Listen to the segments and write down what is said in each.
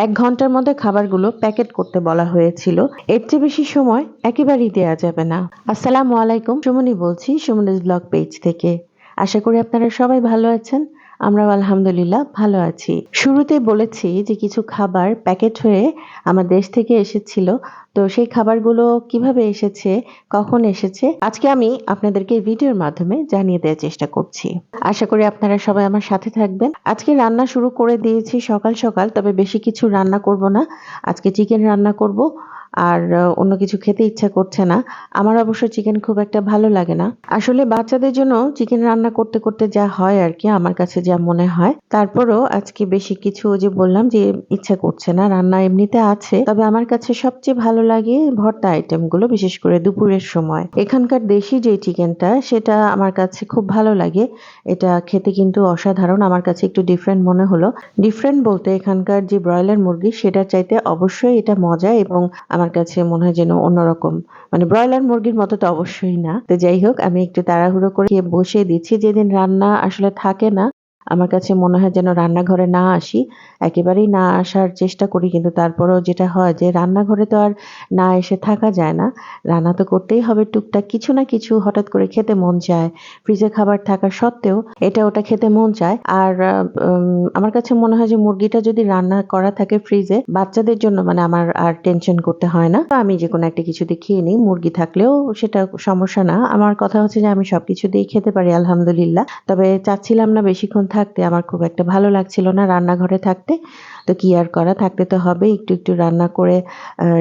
১ ঘন্টার মধ্যে খাবারগুলো প্যাকেট করতে বলা হয়েছিল। এর চেয়ে বেশি সময় একেবারেই দেয়া যাবে না। আসসালামু আলাইকুম, সুমনি বলছি সুমনিস ব্লগ পেজ থেকে। আশা করি আপনারা সবাই ভালো আছেন। আমরাও আলহামদুলিল্লাহ ভালো আছি। শুরুতেই বলেছি যে কিছু খাবার প্যাকেট হয়ে আমার দেশ থেকে এসেছিল। তো সেই খাবারগুলো কিভাবে এসেছে, কখন এসেছে, আজকে আমি আপনাদেরকে এই ভিডিওর মাধ্যমে জানিয়ে দেওয়ার চেষ্টা করছি। আশা করি আপনারা সবাই আমার সাথে থাকবেন। আজকে রান্না শুরু করে দিয়েছি সকাল সকাল, তবে বেশি কিছু রান্না করব না। আজকে চিকেন রান্না করব। আর অন্য কিছু খেতে ইচ্ছা করছে না। আমার অবশ্য চিকেন খুব একটা ভালো লাগে না। আসলে বাচ্চাদের জন্য চিকেন রান্না করতে করতে যা হয় আরকি, আমার কাছে যা মনে হয়। তারপরও আজকে বেশি কিছু, ওই যে বললাম যে ইচ্ছা করছে না। রান্না এমনিতে আছে। তবে আমার কাছে সবচেয়ে ভালো লাগে ভর্তা আইটেমগুলো, বিশেষ করে দুপুরের সময়। এখানকার দেশি যে চিকেনটা সেটা আমার কাছে খুব ভালো লাগে। এটা খেতে কিন্তু অসাধারণ। আমার কাছে একটু ডিফারেন্ট মনে হলো। ডিফারেন্ট বলতে এখানকার যে ব্রয়লার মুরগি সেটার চাইতে অবশ্যই এটা মজা, এবং আমার কাছে মনে হয় যেন অন্যরকম। মানে ব্রয়লার মুরগির মতো তো অবশ্যই না। তো যাই হোক, আমি একটু তাড়াহুড়ো করে বসিয়ে দিচ্ছি। যেদিন রান্না আসলে থাকে না, আমার কাছে মনে হয় যেন রান্নাঘরে না আসি। একেবারেই না আসার চেষ্টা করি, কিন্তু তারপরেও যেটা হয় যে রান্নাঘরে তো আর না এসে থাকা যায় না। রান্না তো করতেই হবে টুকটাক, কিছু না কিছু হঠাৎ করে খেতে মন চায়। ফ্রিজে খাবার থাকা সত্ত্বেও এটা ওটা খেতে মন চায়। আর আমার কাছে মনে হয় যে মুরগিটা যদি রান্না করা থাকে ফ্রিজে, বাচ্চাদের জন্য মানে আমার আর টেনশন করতে হয় না। তো আমি যেকোনো একটা কিছু দিয়ে খেয়ে নিই। মুরগি থাকলেও সেটা সমস্যা না। আমার কথা হচ্ছে যে আমি সবকিছু দিয়েই খেতে পারি আলহামদুলিল্লাহ। তবে চাচ্ছিলাম না বেশিক্ষণ থাকতে। আমার খুব একটা ভালো লাগছিল না রান্নাঘরে থাকতে। তো কি আর করা, থাকতে তো হবেই। একটু একটু রান্না করে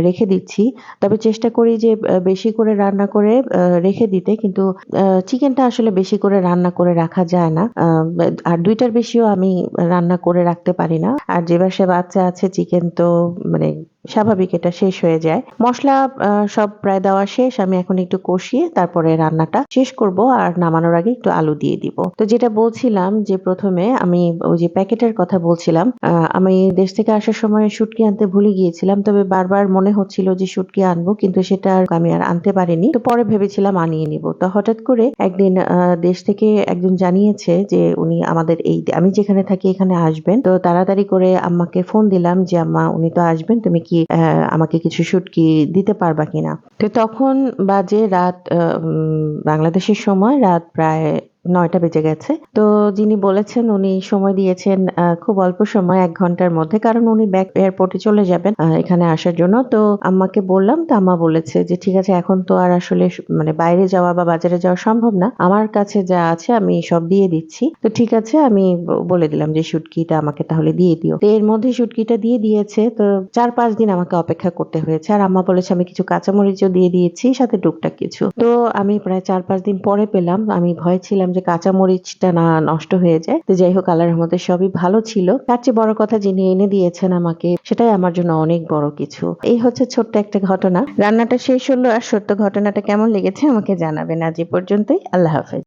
রেখে দিচ্ছি। তবে চেষ্টা করি যে বেশি করে রান্না করে রেখে দিতে। কিন্তু চিকেনটা আসলে বেশি করে রান্না করে রাখা যায় না। আর ২ টার বেশিও আমি রান্না করে রাখতে পারি না। আর যে বাসায় বাচ্চা আছে, চিকেন তো মানে স্বাভাবিক এটা শেষ হয়ে যায়। মসলা সব প্রায় দেওয়া শেষ। আমি এখন একটু কষিয়ে তারপরে রান্নাটা শেষ করব, আর নামানোর আগে একটু আলু দিয়ে দিব। তো যেটা বলছিলাম যে প্রথমে আমি ওই যে প্যাকেটের কথা বলছিলাম। আমি দেশ থেকে আসার সময় শুটকি আনতে ভুলে গিয়েছিলাম। তবে বারবার মনে হচ্ছিল যে শুটকি আনবো, কিন্তু সেটা আমি আর আনতে পারিনি। তো পরে ভেবেছিলাম আনিয়ে নিব। তো হঠাৎ করে একদিন দেশ থেকে একজন জানিয়েছে যে উনি আমাদের আমি যেখানে থাকি এখানে আসবেন। তো তাড়াতাড়ি করে আম্মাকে ফোন দিলাম যে আম্মা উনি তো আসবেন, তুমি কি আমাকে কিছু শুটকি দিতে পারবা কিনা। তো তখন বাজে রাত বাংলাদেশের সময় রাত প্রায় ৯টা বেজে গেছে। তো যিনি বলেছেন উনি সময় দিয়েছেন খুব অল্প সময়, ১ ঘন্টার মধ্যে। কারণ উনি ব্যাক এয়ারপোর্টে চলে যাবেন এখানে আসার জন্য। তো আম্মাকে বললাম, তো আম্মা বলেছে যে ঠিক আছে, এখন তো আর আসলে মানে বাইরে যাওয়া বা বাজারে যাওয়া সম্ভব না। আমার কাছে যা আছে আমি সব দিয়ে দিচ্ছি। তো ঠিক আছে, আমি বলে দিলাম যে শুটকিটা আমাকে তাহলে দিয়ে দিও। তো এর মধ্যে শুটকিটা দিয়ে দিয়েছে। তো ৪-৫ দিন আমাকে অপেক্ষা করতে হয়েছে। আর আম্মা বলেছে আমি কিছু কাঁচামরিচও দিয়ে দিয়েছি, সাথে টুকটাক কিছু। তো আমি প্রায় ৪-৫ দিন পরে পেলাম। আমি ভয় ছিলাম যে কাঁচামরিচটা না নষ্ট হয়ে যায়। তো যাই হোক, আল্লাহর রহমতে সবই ভালো ছিল। তার চেয়ে বড় কথা, যিনি এনে দিয়েছেন আমাকে, সেটাই আমার জন্য অনেক বড় কিছু। এই হচ্ছে ছোট্ট একটা ঘটনা। রান্নাটা শেষ হলো, আর সত্য ঘটনাটা কেমন লেগেছে আমাকে জানাবেন। আজ এ পর্যন্তই। আল্লাহ হাফেজ।